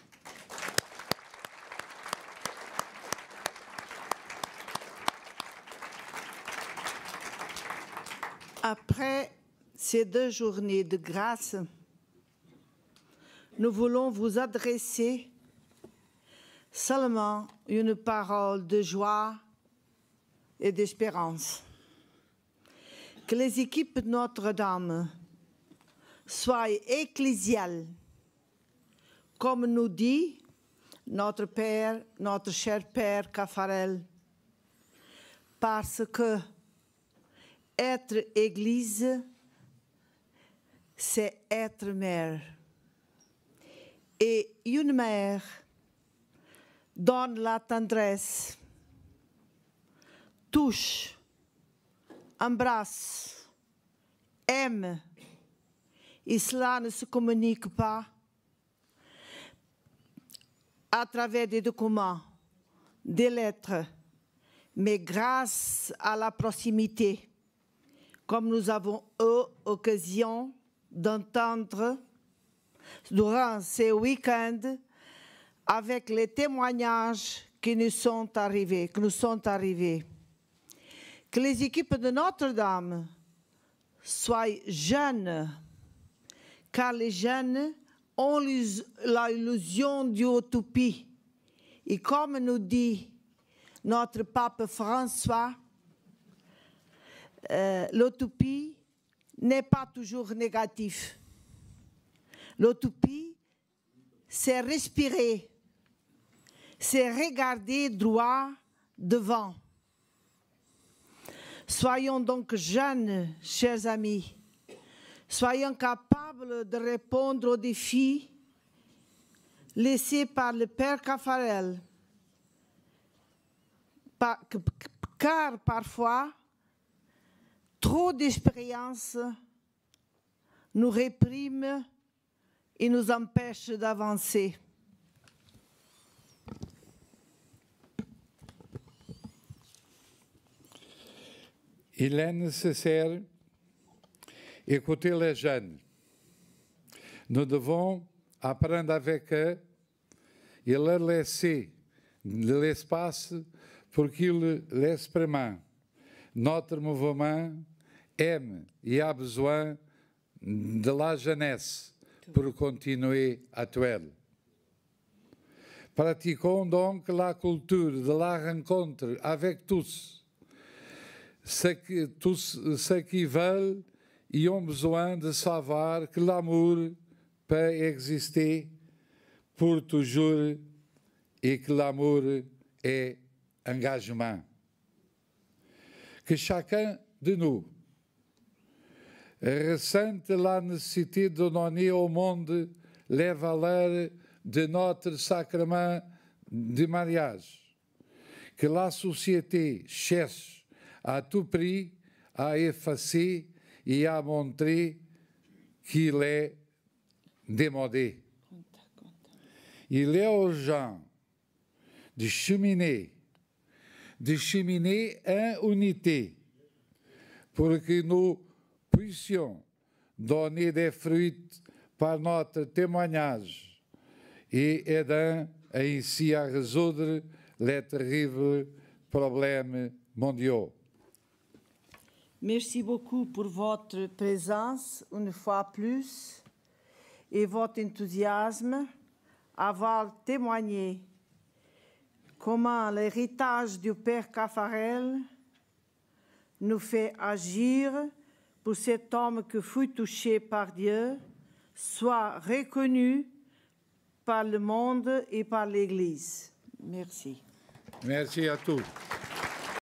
S4: Après ces 2 journées de grâce, nous voulons vous adresser seulement une parole de joie et d'espérance. Que les équipes Notre-Dame soient ecclésiales, comme nous dit notre Père, notre cher Père Caffarel, parce que être Église, c'est être mère. Et une mère donne la tendresse, touche, embrasse, aime. Et cela ne se communique pas à travers des documents, des lettres, mais grâce à la proximité, comme nous avons eu occasion d'entendre durant ces week-ends avec les témoignages qui nous sont arrivés. Que les équipes de Notre-Dame soient jeunes, car les jeunes ont l'illusion d'utopie. Et comme nous dit notre pape François, l'utopie n'est pas toujours négative. L'utopie, c'est respirer, c'est regarder droit devant. Soyons donc jeunes, chers amis. Soyons capables de répondre aux défis laissés par le Père Caffarel. Car parfois, trop d'expérience nous réprime et nous empêche d'avancer.
S8: Il est nécessaire d'écouter les jeunes. Nous devons apprendre avec eux et leur laisser de l'espace pour qu'ils l'expriment. Notre mouvement aime et a besoin de la jeunesse pour continuer actuel. Pratiquons donc la culture de la rencontre avec tous ceux qui veulent et ont besoin de savoir que l'amour peut exister pour toujours et que l'amour est engagement. Que chacun de nous ressente la nécessité de donner au monde les valeurs de notre sacrement de mariage. Que la société cherche à tout prix à effacer et à montrer qu'il est démodé. Il est urgent de cheminer en unité pour que nous puissions donner des fruits par notre témoignage et aidant ainsi à résoudre les terribles problèmes mondiaux.
S4: Merci beaucoup pour votre présence une fois plus et votre enthousiasme, avoir témoigné comment l'héritage du Père Caffarel nous fait agir pour cet homme qui fut touché par Dieu, soit reconnu par le monde et par l'Église. Merci.
S8: Merci à tous.